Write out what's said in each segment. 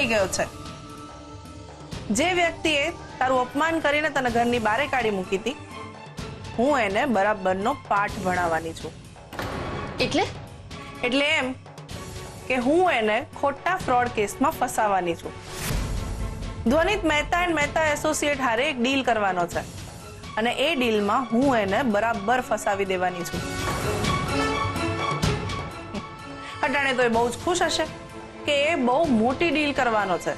થઈ ગયો છે. જે વ્યક્તિએ તારું અપમાન કરીને તને ઘરની બહાર કાઢી મૂકી હતી, હું એને બરાબરનો પાઠ ભણાવવાની છું. એટલે એમ કે હું એને ખોટા ફ્રોડ કેસમાં ફસાવવાની છું. ધ્વનિત મહેતા એન્ડ મહેતા એસોસિએટ હારે એક ડીલ કરવાનો છે અને એ ડીલમાં હું એને બરાબર ફસાવી દેવાની છું. અટાણે તો એ બહુ જ ખુશ હશે કે એ બહુ મોટી ડીલ કરવાનો છે.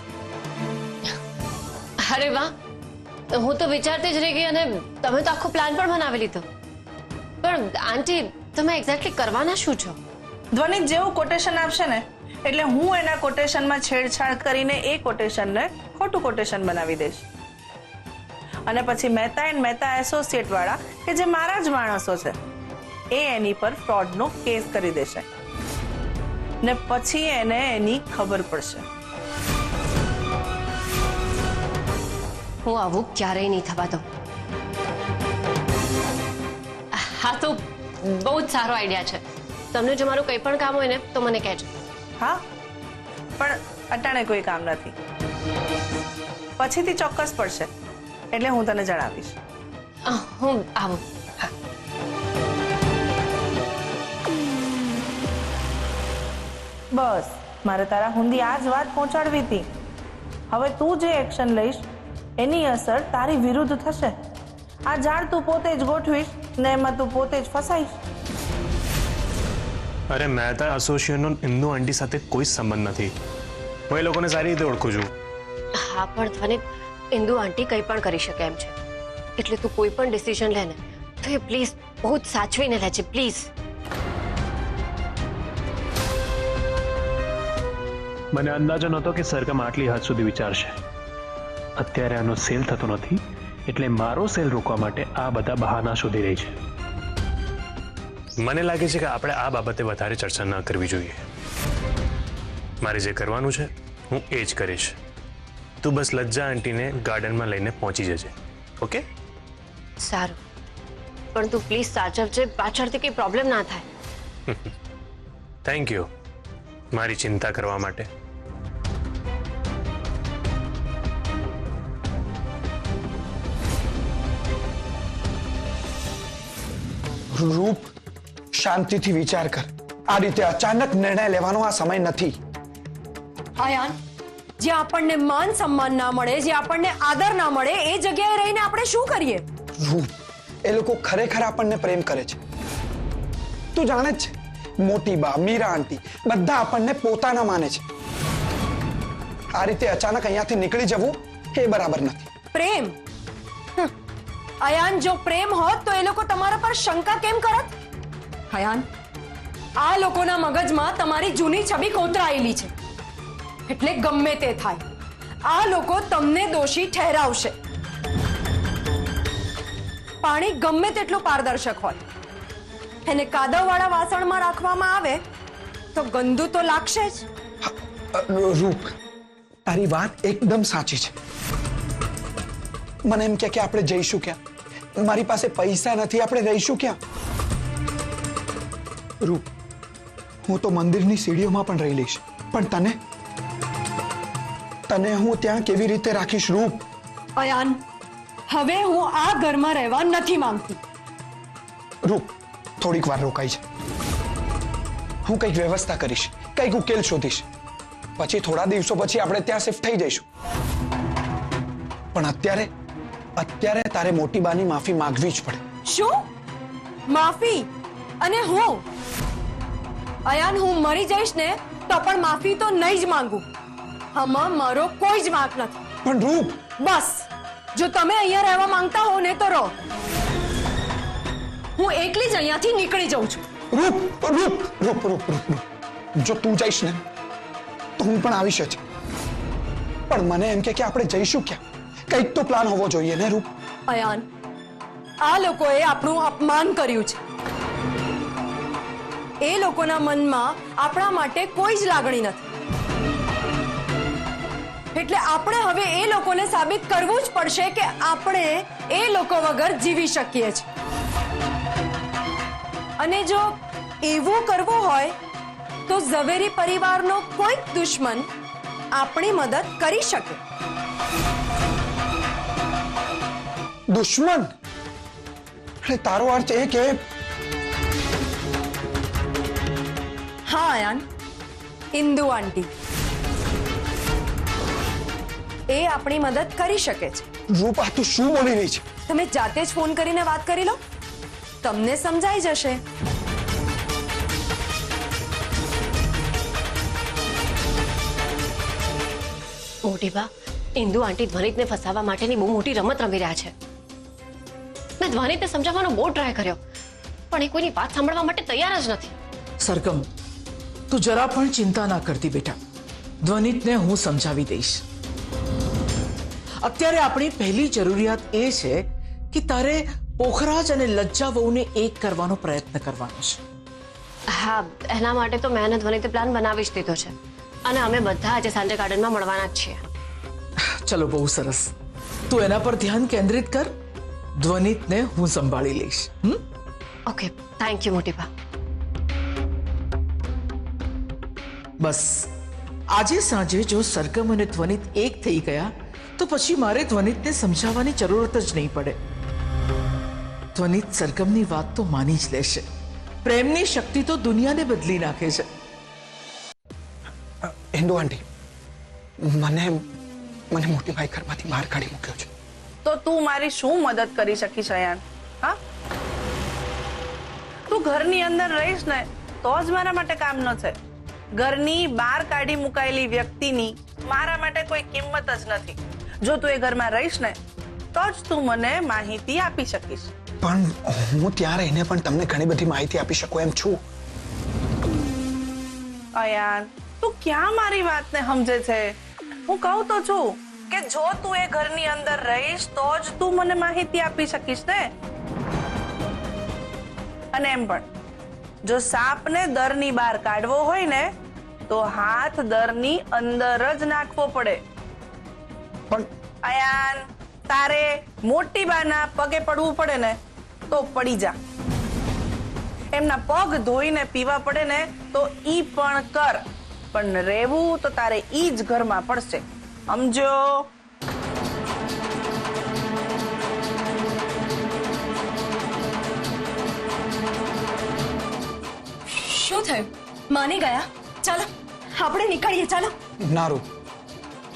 અરે વાહ, હું તો વિચારતી જ રહી ગઈ અને તમે તો આખો પ્લાન પણ બનાવી લીધો. પણ આંટી, તમે એક્ઝેક્ટલી કરવાના શું છો? ધ્વનિત જેવું કોટેશન આપશે ને એટલે હું એના કોટેશનમાં છેડછાડ કરીને એ કોટેશનને ખોટું કોટેશન બનાવી દઈશ અને પછી મહેતા એન્ડ મહેતા એસોસિએટ વાળા કે જે મારા જ માણસો છે એ એની પર ફ્રોડનો કેસ કરી દેશે ને પછી એને એની ખબર પડશે. હું આવું ક્યારેય નહીં થવા દઉં. હા તો બહુ જ સારો આઈડિયા છે. તમને જો મારું કંઈ પણ કામ હોય ને તો મને કહેજો. હા, પણ અટાણે કોઈ કામ નથી. પછીથી ચોક્કસ પડશે એટલે હું તને જણાવીશ. હું આવું. બસ, મારે તારા સુધી આ જ વાત પહોંચાડવી હતી. હવે તું જે એક્શન લઈશ એની અસર તારી વિરુદ્ધ થશે. આ ઝાડ તું પોતે જ ગોઠવીશ ને એમાં તું પોતે જ ફસાઈશ. અરે મહેતા એસોસિએશનનો ઇન્દુ આંટી સાથે કોઈ સંબંધ નથી. હું એ લોકોને સારી રીતે ઓળખું છું. હા, પણ ધ્વનિત, ઇન્દુ આંટી કંઈ પણ કરી શકે એમ છે. એટલે તું કોઈ પણ ડિસિઝન લે ને તો એ પ્લીઝ બહુ જ સાચવીને લેજે, પ્લીઝ. મને અંદાજો નહોતો કે સરગમ આટલી હદ સુધી વિચારશે. અત્યારે આનો સેલ થતો નથી એટલે મારો સેલ રોકવા માટે આ બધા બહાના શોધી રહી છે. મને લાગે છે કે આપણે આ બાબતે વધારે ચર્ચા ન કરવી જોઈએ. મારે જે કરવાનું છે હું એ જ કરીશ. તું બસ લજ્જા આંટીને ગાર્ડનમાં લઈને પહોંચી જજે. ઓકે? સારું, પણ તું પ્લીઝ સાચવજે, પાછળથી કંઈ પ્રોબ્લેમ ના થાય. થેન્ક યુ મારી ચિંતા કરવા માટે. રૂપ, શાંતિથી વિચાર કર. આ રીતે અચાનક નિર્ણય લેવાનો આ સમય નથી. આયાન, જે આપણને માન સન્માન ના મળે, જે આપણને આદર ના મળે, એ જગ્યાએ રહીને આપણે શું કરીએ? રૂપ, એ લોકો ખરેખર આપણને પ્રેમ કરે છે. તું જાણે જ છે, મોટી બા, મીરા આંટી બધા આપણને પોતાના માને છે. આ રીતે અચાનક અહીંયાથી નીકળી જવું એ બરાબર નથી. પ્રેમ? આયાન, જો પ્રેમ હોત તો એ લોકો તમારા પર શંકા કેમ કરત? આયાન, આ લોકોના મગજમાં તમારી જૂની છબી કોતરાયેલી છે. એટલે ગમે તે થાય, આ લોકો તમને દોષી ઠહેરાવશે. પાણી ગમે તેટલું પારદર્શક હોય, એને કાદવવાળા વાસણમાં રાખવામાં આવે તો ગંદુ તો લાગશે જ. રૂપ, તારી વાત એકદમ સાચી છે. મને એમ કે આપણે જઈશું ક્યાં? મારી પાસે પૈસા નથી, આપણે રહીશું ક્યાં? રૂપ, હું તો મંદિરની સીડીઓમાં પણ રહી લઈશ, પણ તને હું ત્યાં કેવી રીતે રાખીશ? રૂપ, અયાન, હવે હું આ ઘરમાં રહેવા નથી માંગતી. રૂપ, થોડીક વાર રોકાઈ છે. હું કંઈક વ્યવસ્થા કરીશ, કંઈક ઉકેલ શોધીશ. પછી થોડા દિવસો પછી આપણે ત્યાં શિફ્ટ થઈ જઈશું. પણ અત્યારે તારે મોટી બાની માફી માંગવી જ પડે. શું માફી? અને હું અયાન, હું મરી જઈશ ને તો પણ માફી તો નહીં જ માંગુ. આમાં મારો કોઈ જ વાંક નથી. પણ રૂપ, બસ, જો તમે અહીંયા રહેવા માંગતા હો ને તો રહો. હું એકલી જ અહીંયાથી નીકળી જાઉં છું. રૂપ, રૂપ, રૂપ, રૂપ, રૂપ, જો તું જઈશ ને તો હું પણ આવીશ જ. પણ મને એમ કે આપણે જઈશું ક્યાં? કંઈક તો પ્લાન હોવો જોઈએ ને રૂપ. અયાન, આ લોકોએ આપણું અપમાન કર્યું છે. એ લોકોના મનમાં આપણા માટે કોઈ જ લાગણી નથી. એટલે આપણે હવે એ લોકોને સાબિત કરવું જ પડશે કે આપણે એ લોકો વગર જીવી શકીએ છીએ. અને જો એવું કરવું હોય તો ઝવેરી પરિવારનો કોઈક દુશ્મન આપણી મદદ કરી શકે. દુશ્મન એટલે તારો અર્થ એ કે હા આયાન, ઇન્દુ આંટી એ આપણી મદદ કરી શકે છે. રૂપા તું શું બોલી રહી છે? તમે જાતે જ ફોન કરીને વાત કરી લો, તમને સમજાઈ જશે. મોટી બા, ઇન્દુ આંટી ધ્વનિતને ફસાવવા માટેની બહુ મોટી રમત રમી રહ્યા છે. મેં ધ્વનિતને સમજાવવાનો બહુ ટ્રાય કર્યો, પણ એ કોઈની વાત સાંભળવા માટે તૈયાર જ નથી. સરગમ, તું જરા પણ ચિંતા ના કરતી બેટા. ધ્વનિતને હું સમજાવી દઈશ. અત્યારે આપણી પહેલી જરૂરિયાત એ છે કે તારે પોખરાજ અને લજ્જા વહુને એક કરવાનો પ્રયત્ન કરવાનો છે. હા, એના માટે તો મેં અને ધ્વનિતે પ્લાન બનાવી જ દીધો છે, અને અમે બધા આજે સાંજે ગાર્ડનમાં મળવાના જ છીએ. ચલો, બહુ સરસ. તું એના પર ધ્યાન કેન્દ્રિત કર. ધ્વનિતને હું સંભાળી લઈશ. ઓકે, થેન્ક યુ મોટી બા. બસ આજે સાંજે જો સરગમ અને ધ્વનિત એક થઈ ગયા તો પછી મારે ધ્વનિતને સમજાવવાની જરૂરત જ નહીં પડે. ધ્વનિત સરગમની વાત તો માની જ લેશે. પ્રેમની શક્તિ તો દુનિયાને બદલી નાખે છે. ઇન્દુ આંટી, મને મોટી ભાઈ ઘરમાંથી બહાર કાઢી મૂક્યો છે. તો તું મારી શું મદદ કરી શકીશ અયાન? હા, તું ઘરની અંદર રહીશ ને તો જ મારા માટે કામનો છે. ઘરની બહાર કાઢી મુકાયેલી વ્યક્તિની મારા માટે કોઈ કિંમત જ નથી. જો તું એ ઘરમાં રહીશ ને તો જ તું મને માહિતી આપી શકીશ. પણ હું ત્યાં રહીને પણ તમને ઘણી બધી માહિતી આપી શકું એમ છું. અયાન, તું ક્યાં મારી વાતને સમજે છે? હું કહું તો છું કે જો તું એ ઘરની અંદર રહીશ તો જ તું મને માહિતી આપી શકીશ ને. અને એમ પણ જો સાપને દરની બહાર કાઢવો હોય ને તો હાથ દરની અંદર જ નાખવો પડે. પણ અયાન, તારે મોટી બાના પગે પડવું પડે ને તો પડી જા. એમના પગ ધોઈને પીવા પડે ને તો ઈ પણ કર, પણ રહેવું તો તારે ઈ જ ઘરમાં પડશે. સમજો? શું થયું? માની ગયા? ચાલો આપણે નીકળીએ. ચાલો. ના રૂપ,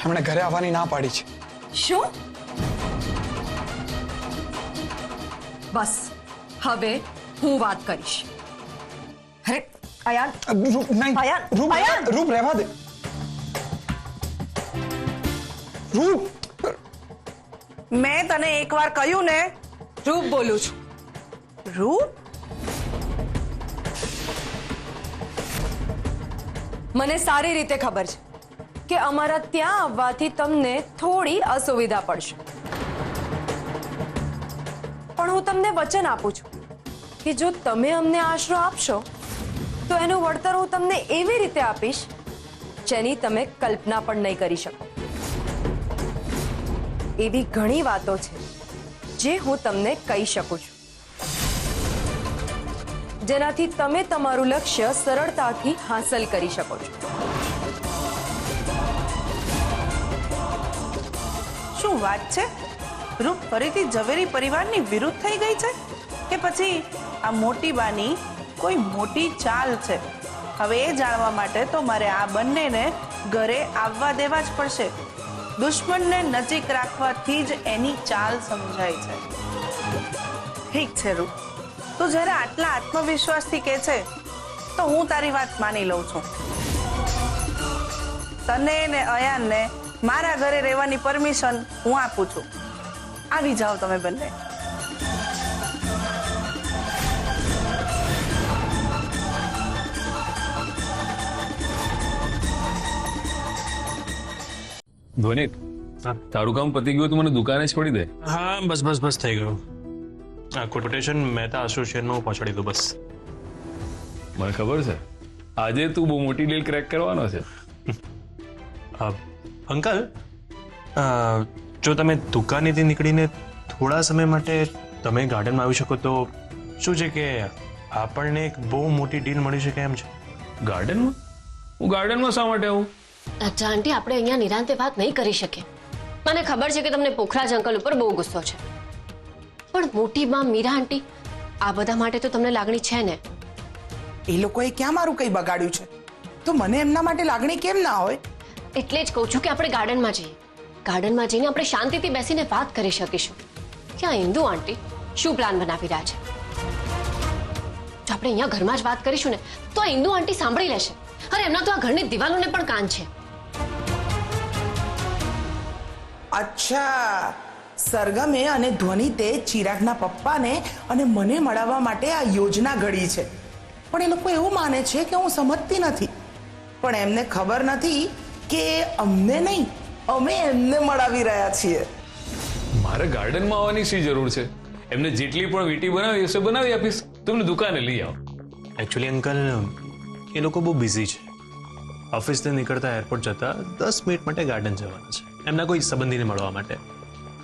એમણે ઘરે આવવાની ના પાડી છે. શું? બસ હવે હું વાત કરીશ. અરે અયાન, રૂપ નહીં, અયાન, રૂપ અયાન! રૂપ રહેવા દે. રૂપ, મેં તને એકવાર કહ્યું ને. રૂપ બોલું છું. રૂપ, મને સારી રીતે ખબર છે કે અમારા ત્યાં આવવાથી તમને થોડી અસુવિધા પડશે, પણ હું તમને વચન આપું છું કે જો તમે અમને આશરો આપશો તો એનું વળતર હું તમને એવી રીતે આપીશ જેની તમે કલ્પના પણ નહીં કરી શકો. એવી ઘણી વાતો છે જે હું તમને કહી શકું છું, જેનાથી તમે તમારું લક્ષ્ય સરળતાથી હાંસલ કરી શકો છો. શું વાત છે? રૂપ ફરીથી ઝવેરી પરિવારની વિરુદ્ધ થઈ ગઈ છે કે પછી આ મોટી બાની કોઈ મોટી ચાલ છે? હવે એ જાણવા માટે તો મારે આ બંનેને ઘરે આવવા દેવા જ પડશે. દુશ્મનને નજીક રાખવાથી જ એની ચાલ સમજાય છે. ઠીક છે રૂપ, તું જ્યારે આટલા આત્મવિશ્વાસથી કહે છે તો હું તારી વાત માની લઉં છું. તને ને અયાનને મારા ઘરે રહેવાની પરમિશન હું આપું છું. આવી જાઓ તમે બંને. ધ્વનિત, તારું કામ પતી ગયું તો મને દુકાને જ પડી દે. હા, બસ થઈ ગયું. આ કોટેશન મહેતા એસોસિએશનમાં પહોંચાડી દઉં બસ. મને ખબર છે આજે તું બહુ મોટી ડીલ ક્રેક કરવાનો છે. અંકલ, જો તમે દુકાનેથી નીકળીને થોડા સમય માટે તમે ગાર્ડનમાં આવી શકો તો શું છે કે આપણને એક બહુ મોટી ડીલ મળી શકે એમ છે. ગાર્ડનમાં? હું ગાર્ડનમાં શા માટે આવું? અચ્છા આંટી, આપણે અહીંયા નિરાંતે વાત નહીં કરી શકીએ. મને ખબર છે કે તમને પોખરાજ અંકલ ઉપર બહુ ગુસ્સો છે, પણ મોટી બા મીરા આંટી, આ બધા માટે તો તમને લાગણી છે ને? એ લોકોએ ક્યાં મારું કંઈ બગાડ્યું છે? તો મને એમના માટે લાગણી કેમ ના હોય? એટલે જ કહું છું કે આપણે ગાર્ડનમાં જઈએ. ગાર્ડનમાં જઈને આપણે શાંતિથી બેસીને વાત કરી શકીશું કે આ ઇન્દુ આંટી શું પ્લાન બનાવી રહ્યા છે. જો આપણે અહીંયા ઘરમાં જ વાત કરીશું ને તો આ ઇન્દુ આંટી સાંભળી લેશે. અરે એમના તો આ ઘરની દિવાલોને પણ કાન છે. અચ્છા, સરગમે અને ધ્વનિતે ચિરાગના પપ્પાને અને મને મળવા માટે આ યોજના ઘડી છે. પણ એ લોકો એવું માને છે કે હું સમજતી નથી. પણ એમને ખબર નથી કે અમને નહીં, અમે એમને મળાવી રહ્યા છીએ. મારે ગાર્ડનમાં આવવાની શી જરૂર છે? એમને જેટલી પણ વીટી બનાવી હશે બનાવી આપીશ. તમને દુકાને લઈ આવો. એકચ્યુઅલી અંકલ એ લોકો બહુ બિઝી છે. ઓફિસથી નીકળતા એરપોર્ટ જતા 10 મિનિટ માટે ગાર્ડન જવાના છે એમના કોઈ સંબંધીને મળવા માટે.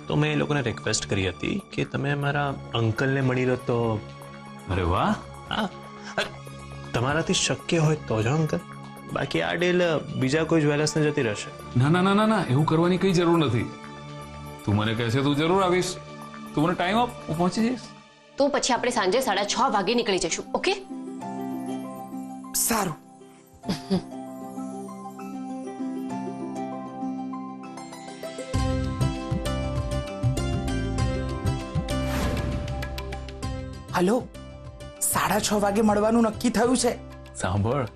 તો મેં એ લોકોને રિક્વેસ્ટ કરી હતી કે તમે મારા અંકલને મળી લો તો. અરે વાહ. હા, તમારાથી શક્ય હોય તો જ અંકલ. બાકી આ ડીલ બીજા કોઈ જ્વેલર્સને જતી રહેશે. ના ના ના ના ના, એવું કરવાની કઈ જરૂર નથી. તું મને કહેશે તું જરૂર આવીશ. તું મને ટાઈમ આપ, હું પહોંચી જઈશ. તો પછી આપણે સાંજે 6:30 વાગે નીકળી જઈશું. ઓકે? સારું. હલો, 6:30 વાગે મળવાનું નક્કી થયું છે. સાંભળ,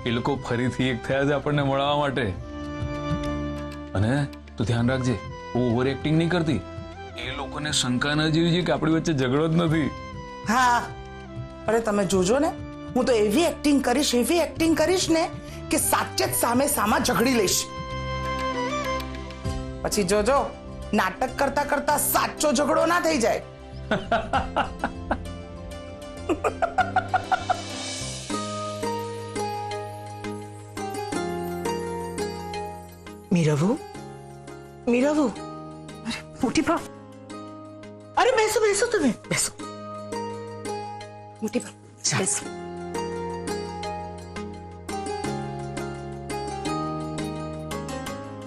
એ લોકો ફરીથી એક થયા છે આપણને મળવા માટે. અને તું ધ્યાન રાખજે, હું ઓવર એક્ટિંગ નહીં કરતી. એ લોકોને શંકા ન જેવી છે કે આપણી વચ્ચે ઝઘડો જ નથી. હા, અરે તમે જોજો ને, હું તો એવી એક્ટિંગ કરીશ ને કે સાચે જ સામે સામા ઝઘડી લઈશ. પછી જોજો, નાટક કરતા કરતા સાચો ઝઘડો ના થઈ જાય. મીરાબુ, મીરાબુ, અરે મોટી બા, અરે બેસો બેસો, તમે બેસો. મોટી બા બેસો.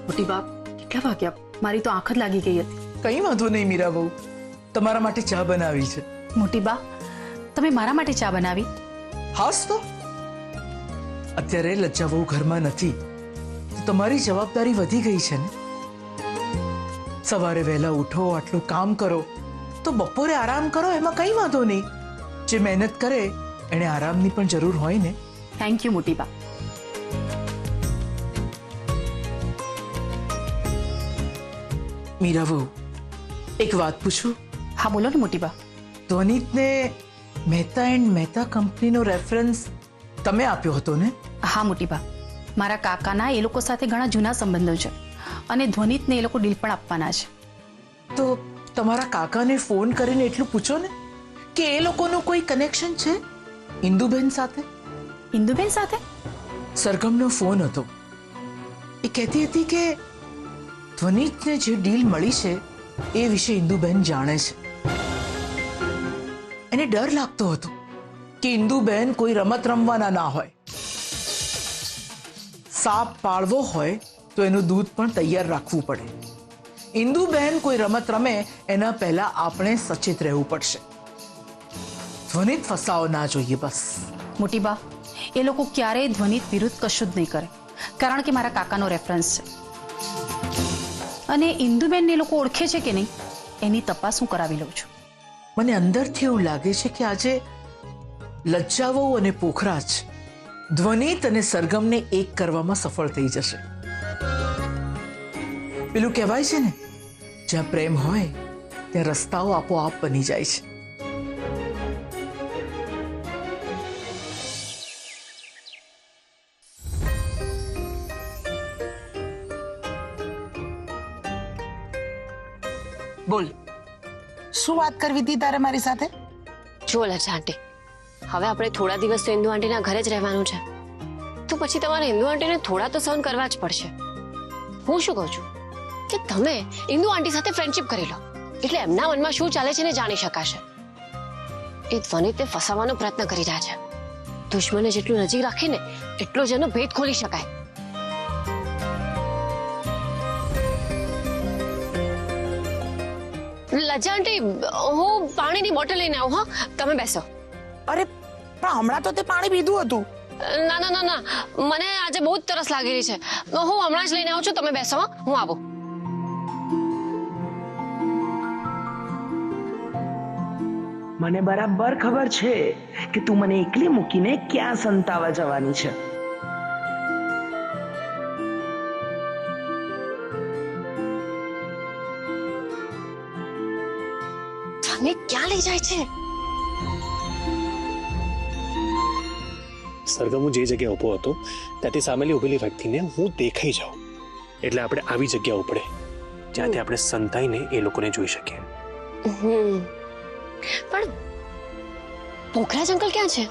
મોટી બા, કેટલા વાગ્યા? મારી તો આંખ જ લાગી ગઈ હતી. કઈ વાંધો નહીં મીરાબુ, તમારા માટે ચા બનાવી છે. મોટી બા, તમે મારા માટે ચા બનાવી? હાસ તો અત્યારે લજ્જા બહુ ઘરમાં નથી તો તમારી જવાબદારી વધી ગઈ છે ને. સવારે વહેલા ઉઠો, આટલું કામ કરો, તો બપોરે આરામ કરો, એમાં કઈ વાંધો નહીં. જે મહેનત કરે એને આરામની પણ જરૂર હોય ને. થેન્ક યુ મોટી બા. મીરાબુ, એક વાત પૂછું? હા બોલો ને મોટી બા. ધ્વનિતને મહેતા એન્ડ મહેતા કંપનીનો રેફરન્સ તમે આપ્યો હતો ને? હા મોટી બા, મારા કાકાના એ લોકો સાથે ઘણા જૂના સંબંધો છે અને ધ્વનિતને એ લોકો ડીલ પણ આપવાના છે. તો તમારા કાકાને ફોન કરીને એટલું પૂછો ને કે એ લોકોનું કોઈ કનેક્શન છે ઇન્દુબેન સાથે. ઇન્દુબેન સાથે? સરગમનો ફોન હતો. એ કહેતી હતી કે ધ્વનિતને જે ડીલ મળી છે એ વિશે ઇન્દુબેન જાણે છે. એને ડર લાગતો હતો કે ઇન્દુબેન કોઈ રમત રમવાના ના હોય. સાપ પાળવો હોય તો એનું દૂધ પણ તૈયાર રાખવું પડે. ઇન્દુબેન કોઈ રમત રમે એના પહેલા આપણે સચેત રહેવું પડશે. ધ્વનિત ફસાવો ના જોઈએ બસ. મોટી બા, એ લોકો ક્યારેય ધ્વનિત વિરુદ્ધ કશું જ નહીં કરે, કારણ કે મારા કાકાનો રેફરન્સ છે. અને ઇન્દુબેન એ લોકો ઓળખે છે કે નહીં એની તપાસ હું કરાવી લઉં છું. મને અંદરથી એવું લાગે છે કે આજે લજ્જાવો અને પોખરાજ ધ્વનિત અને સરગમને એક કરવામાં સફળ થઈ જશે. પેલું કહેવાય છે ને, જ્યાં પ્રેમ હોય ત્યાં રસ્તાઓ આપોઆપ બની જાય છે. બોલ, શું વાત કરવી હતી તારે મારી સાથે? જો લજા આંટી, હવે આપણે થોડા દિવસ તો ઇન્દુ આંટીના ઘરે જ રહેવાનું છે, તો પછી તમારે ઇન્દુ આંટીને થોડા તો સહન કરવા જ પડશે. હું શું કહું છું કે તમે ઇન્દુ આંટી સાથે ફ્રેન્ડશિપ કરી લો, એટલે એમના મનમાં શું ચાલે છે ને જાણી શકાશે. એ ધ્વનિતને ફસાવવાનો પ્રયત્ન કરી રહ્યા છે. દુશ્મને જેટલું નજીક રાખીને એટલો જ એનો ભેદ ખોલી શકાય. લજ્જા આંટી, હું પાણીની બોટલ લઈને આવું. હા, તમે બેસો. અરે પણ હમણાં તો તે પાણી પીધું હતું. ના ના ના ના, મને આજે બહુ જ તરસ લાગી રહી છે. હું હમણાં જ લઈને આવું છું. તમે બેસો. હા, હું આવું. મને બરાબર ખબર છે કે તું મને એકલી મૂકીને ક્યાં સંતાવા જવાની છે. તમે ક્યાં લઈ જાય છે? સરગમ, હું જે જગ્યા ઊભો હતો ત્યાંથી સામેલી ઉભેલી વ્યક્તિને હું દેખાઈ જાઉં એટલે આપણે આવી જગ્યા ઉપડે જ્યાંથી આપણે સંતાઈને એ લોકોને જોઈ શકીએ. પણ પોખરાજ અંકલ ક્યાં છે?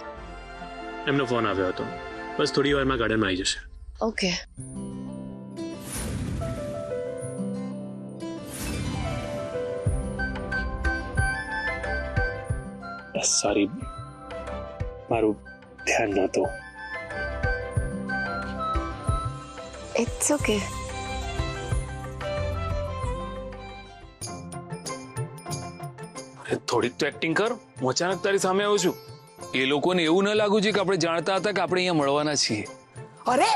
એમનો ફોન આવ્યો હતો. બસ થોડી વારમાં ગાર્ડનમાં આવી જશે. ઓકે. સોરી, મારું ધ્યાન નહોતું. It's okay. થોડીક તો એક્ટિંગ કર. હું અચાનક તારી સામે આવું છું. એ લોકોને એવું ન લાગવું જોઈએ કે આપણે જાણતા હતા કે આપણે અહીંયા મળવાના છીએ. અરે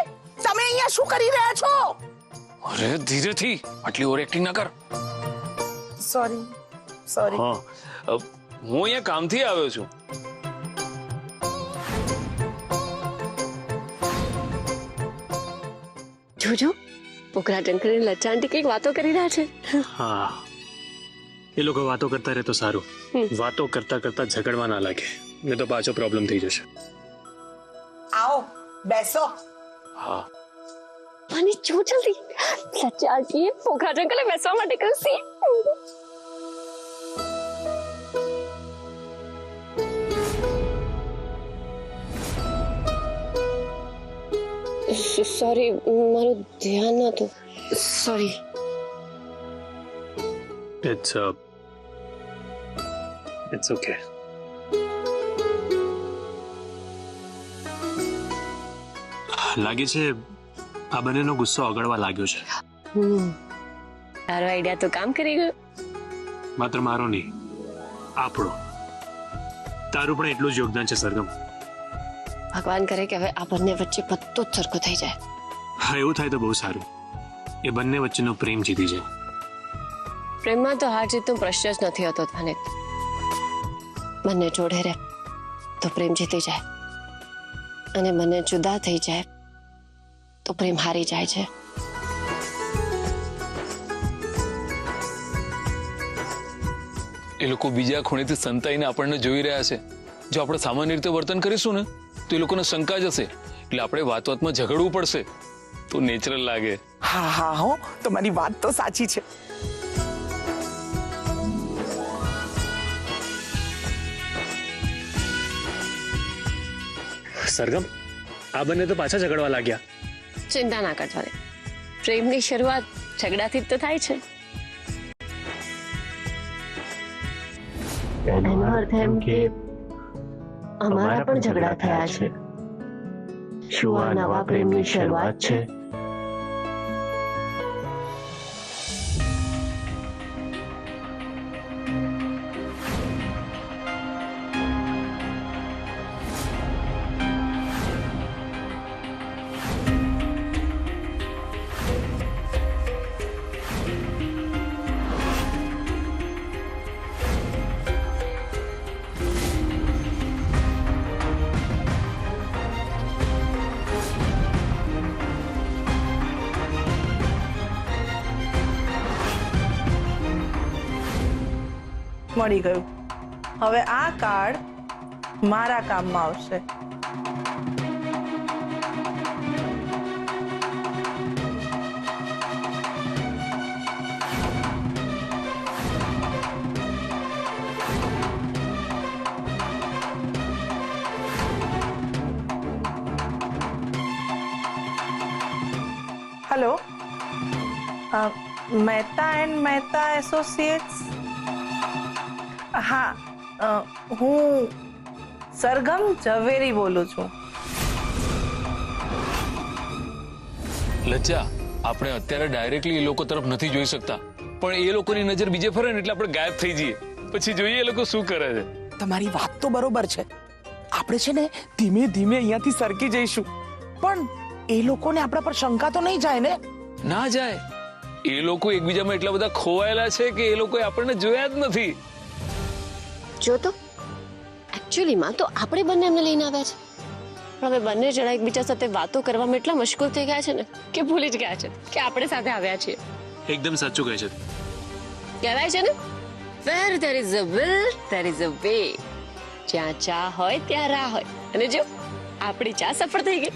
તમે અહીંયા શું કરી રહ્યા છો? અરે ધીરેથી, આટલી ઓવર એક્ટિંગ ના કર. Sorry sorry. હા, હું અહીંયા કામથી આવ્યો છું. જોજો, પોખરાજ અંકલ અને લજ્જા આંટી કંઈક વાતો કરી રહ્યા છે. હા, એ લોકો વાતો કરતા રહે તો સારું. વાતો કરતા કરતા ઝઘડવા ના લાગે, નહીં તો પાછો પ્રોબ્લેમ થઈ જશે. આવો બેસો. હા, અને જો જલ્દી, લજ્જા આંટીએ પોખરાજ અંકલને બેસવા માટે કહ્યું છે. સોરી, મારું ધ્યાન નહોતું. સોરી. It's okay. લાગે છે આ બંનેનો ગુસ્સો ઓગળવા લાગ્યો છે. તારો આઈડિયા તો કામ કરી ગયો. માત્ર મારો નહીં, આપણો. તારું પણ એટલું જ યોગદાન છે સરગમ. ભગવાન કરે કે હવે આ બંને વચ્ચે બધું જ સરખું થઈ જાય. હા, એવું થાય તો બહુ સારું. એ બંને વચ્ચેનો પ્રેમ જીતી જાય. પ્રેમમાં તો હાર જીતનો પ્રશ્ન જ નથી હોતો ધ્વનિત. બંને જોડે રહે તો પ્રેમ જીતી જાય, અને બંને જુદા થઈ જાય તો પ્રેમ હારી જાય છે. એ લોકો બીજા ખૂણેથી સંતાઈને આપણને જોઈ રહ્યા છે. જો આપણે સામાન્ય રીતે વર્તન કરીશું ને તો એ લોકોને શંકા જશે, એટલે આપણે વાતમાં ઝઘડવું પડશે તો નેચરલ લાગે. હા હા હો, તમારી વાત તો સાચી છે. સરગમ, આ બંને તો પાછા ઝઘડવા લાગ્યા. ચિંતા ના કરતા રે, પ્રેમની શરૂઆત ઝઘડાથી જ તો થાય છે. એનો અર્થ એમ કે અમારા પણ ઝઘડા થયા છે. શું આ નવા પ્રેમની શરૂઆત છે? મળી ગયું. હવે આ કાર્ડ મારા કામમાં આવશે. Hello, Mehta and Mehta associates. હા, હું સરગમ ઝવેરી બોલું છું. લજ્જા, આપણે અત્યારે ડાયરેક્ટલી એ લોકો તરફ નથી જોઈ શકતા. પણ એ લોકોની નજર બીજે ફરે ને એટલે આપણે ગાયબ થઈ જઈએ. પછી જોઈએ એ લોકો શું કરે છે. તમારી વાત તો બરોબર છે. આપણે છે ને ધીમે ધીમે અહીંયાથી સરકી જઈશું, પણ એ લોકોને આપણા પર શંકા તો નહીં જાય ને? ના જાય. એ લોકો એકબીજામાં એટલા બધા ખોવાયેલા છે કે એ લોકોએ આપણને જોયા જ નથી. જો તો એકચ્યુઅલીમાં તો આપણે બંને એમને લઈને આવ્યા છે, પણ હવે બંને જણા એકબીજા સાથે વાતો કરવામાં એટલા મશગુલ થઈ ગયા છે ને કે ભૂલી જ ગયા છે કે આપણે સાથે આવ્યા છીએ. એકદમ સાચું કહે છે. કહેવાય છે ને, where there is a will there is a way. જ્યાં ચા હોય ત્યાં રાહ હોય. અને જો આપણી ચા સફળ થઈ ગઈ.